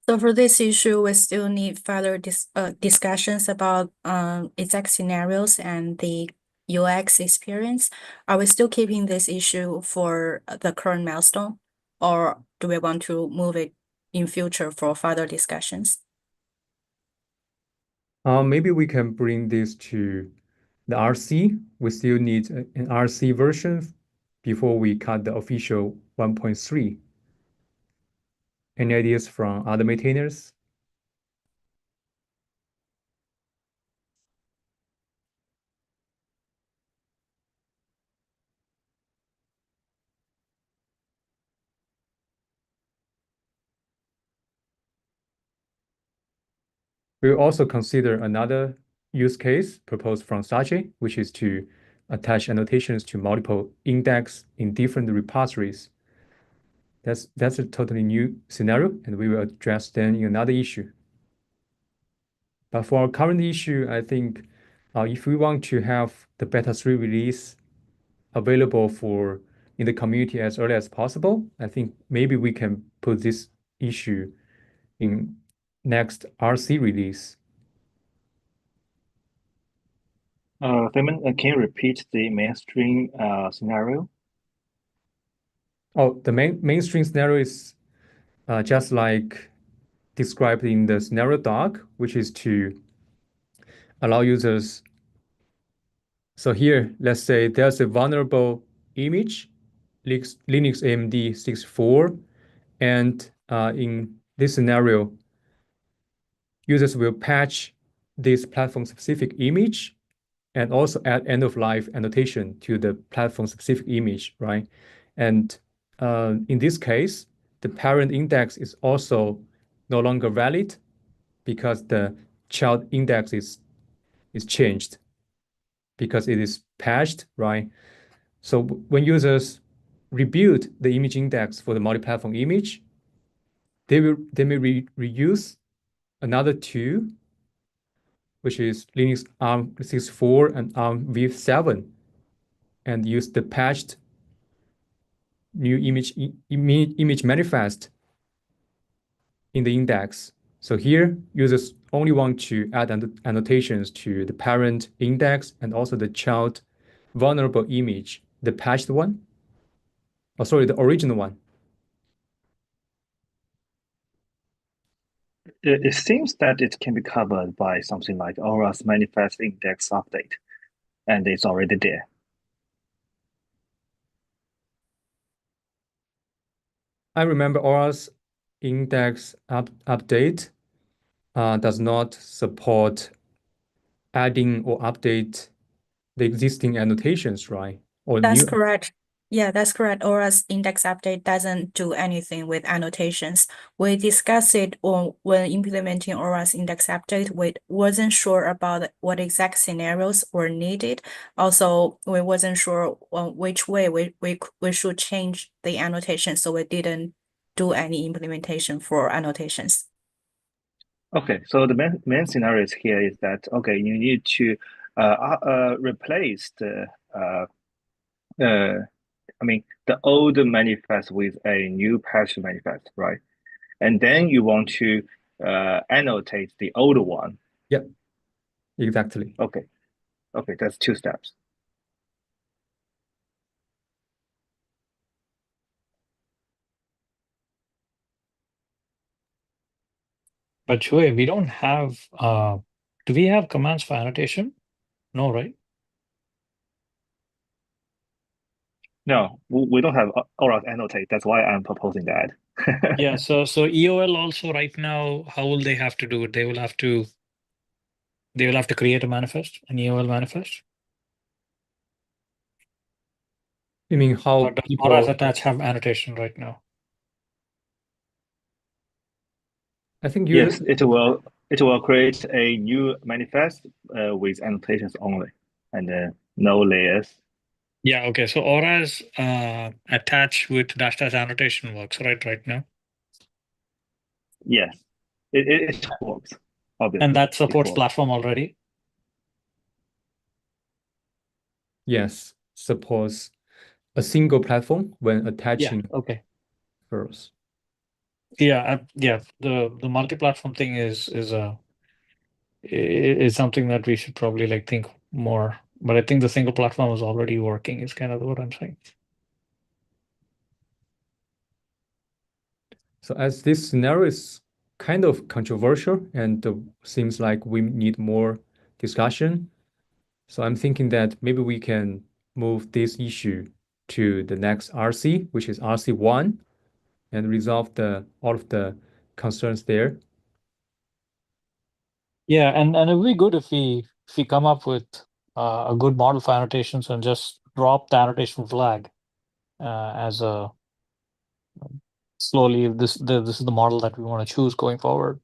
Speaker 6: So for this issue, we still need further discussions about exact scenarios and the UX experience. Are we still keeping this issue for the current milestone, or do we want to move it in future for further discussions?
Speaker 1: maybe we can bring this to the RC. We still need an RC version before we cut the official 1.3. Any ideas from other maintainers? We will also consider another use case proposed from Sachi, which is to attach annotations to multiple index in different repositories. That's a totally new scenario, and we will address then in another issue. But for our current issue, I think if we want to have the beta 3 release available for in the community as early as possible, I think maybe we can put this issue in next RC release.
Speaker 4: Damon, can you repeat the mainstream scenario?
Speaker 1: Oh, the mainstream scenario is just like described in the scenario doc, which is to allow users. So here, let's say there's a vulnerable image, Linux AMD 64, and in this scenario, users will patch this platform-specific image and also add end-of-life annotation to the platform-specific image, right? And in this case, the parent index is also no longer valid because the child index is changed because it is patched, right? So when users rebuild the image index for the multi-platform image, they may reuse another two, which is Linux ARM 64 and ARM v7, and use the patched new image manifest in the index. So here, users only want to add annotations to the parent index and also the child vulnerable image, the patched one. Oh, sorry, the original one.
Speaker 4: It seems that it can be covered by something like ORAS manifest index update, and it's already there.
Speaker 1: I remember ORAS index update does not support adding or update the existing annotations, right? Or
Speaker 6: That's
Speaker 1: new.
Speaker 6: correct. Yeah, that's correct. ORAS index update doesn't do anything with annotations. We discussed it when implementing ORAS index update. We wasn't sure about what exact scenarios were needed. Also, we wasn't sure which way we should change the annotation, so we didn't do any implementation for annotations.
Speaker 4: Okay, so the main scenarios here is that, okay, you need to replace the the old manifest with a new patch manifest, right? And then you want to annotate the old one.
Speaker 1: Yep, exactly.
Speaker 4: Okay, that's two steps.
Speaker 3: But Joey, we don't have, do we have commands for annotation? No, right?
Speaker 4: No, we don't have ORAS annotate. That's why I'm proposing that.
Speaker 3: Yeah, so EOL also right now, how will they have to do it? They will have to create a manifest, an EOL manifest.
Speaker 1: You mean how
Speaker 3: Or does
Speaker 1: people?
Speaker 3: ORAS attach have annotation right now?
Speaker 1: I think
Speaker 4: Yes,
Speaker 1: you.
Speaker 4: it will create a new manifest with annotations only and no layers.
Speaker 3: Yeah, okay. So ORAS attach with dash dash annotation works right now.
Speaker 4: Yes, it works. Obviously,
Speaker 3: And that
Speaker 4: it
Speaker 3: supports
Speaker 4: works.
Speaker 3: platform already.
Speaker 1: Yes, suppose a single platform when
Speaker 3: Yeah,
Speaker 1: attaching
Speaker 3: okay.
Speaker 1: first.
Speaker 3: Yeah, yeah. The multi-platform thing is something that we should probably like think more. But I think the single platform is already working, is kind of what I'm saying.
Speaker 1: So as this scenario is kind of controversial and seems like we need more discussion, so I'm thinking that maybe we can move this issue to the next RC, which is RC1, and resolve all of the concerns there.
Speaker 3: Yeah, and it'd be good if we come up with a good model for annotations and just drop the annotation flag as a slowly this is the model that we want to choose going forward.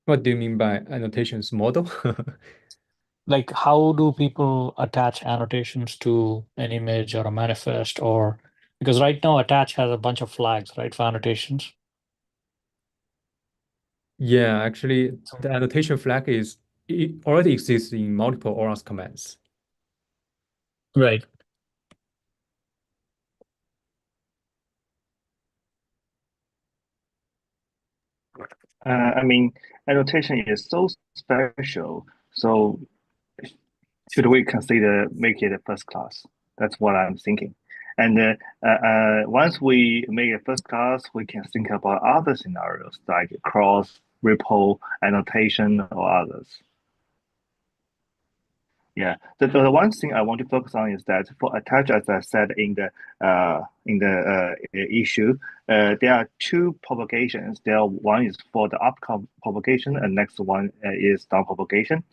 Speaker 1: What do you mean by annotations model?
Speaker 3: Like, how do people attach annotations to an image or a manifest, or because right now attach has a bunch of flags, right, for annotations.
Speaker 1: Yeah, actually, the annotation flag it already exists in multiple ORAS commands.
Speaker 3: Right.
Speaker 4: I mean, annotation is so special. So should we consider make it a first class? That's what I'm thinking. And once we make it first class, we can think about other scenarios like cross, repo, annotation, or others. Yeah, the one thing I want to focus on is that for attach, as I said in the issue, there are two propagations. One is for the upcoming propagation, and next one is down propagation.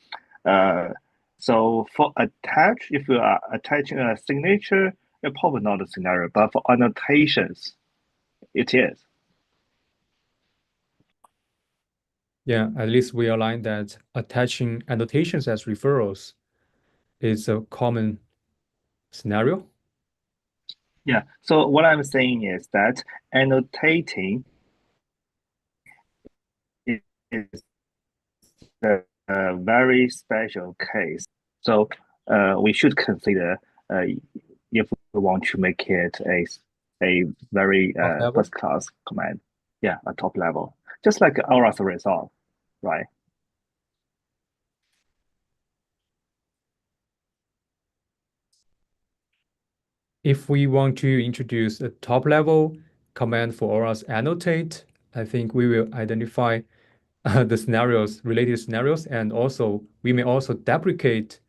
Speaker 4: So for attach, if you are attaching a signature, it's probably not a scenario, but for annotations, it is.
Speaker 1: Yeah, at least we align that attaching annotations as referrals is a common scenario.
Speaker 4: Yeah. So what I'm saying is that annotating is a very special case. So we should consider if we want to make it a very
Speaker 1: Top level.
Speaker 4: first class command. Yeah, a top level, just like Aura's resolve, right?
Speaker 1: If we want to introduce a top level command for ORAS annotate, I think we will identify the scenarios, related scenarios, and also we may also deprecate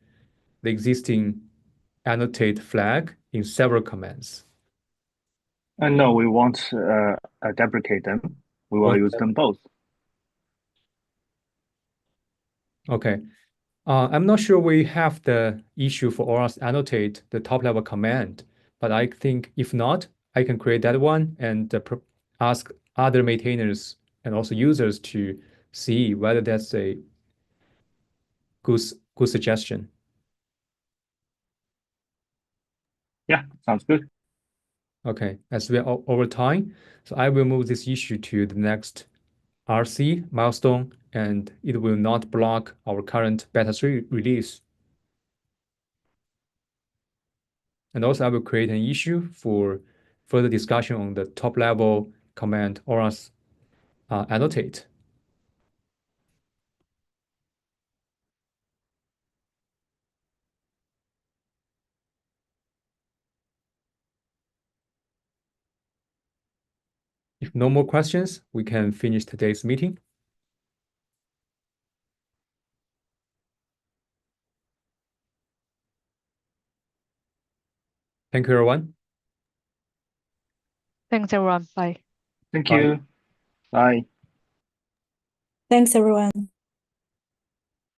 Speaker 1: the existing annotate flag in several commands.
Speaker 4: And no, we won't deprecate them. We will use them both.
Speaker 1: Okay. I'm not sure we have the issue for ORAS annotate the top level command, but I think if not, I can create that one and ask other maintainers and also users to see whether that's a good suggestion.
Speaker 4: Yeah, sounds good.
Speaker 1: Okay, as we are over time, so I will move this issue to the next RC milestone, and it will not block our current beta 3 release. And also I will create an issue for further discussion on the top level command ORAS annotate. If no more questions, we can finish today's meeting. Thank you, everyone.
Speaker 2: Thanks, everyone. Bye.
Speaker 4: Thank
Speaker 1: Bye.
Speaker 4: you. Bye.
Speaker 6: Thanks, everyone.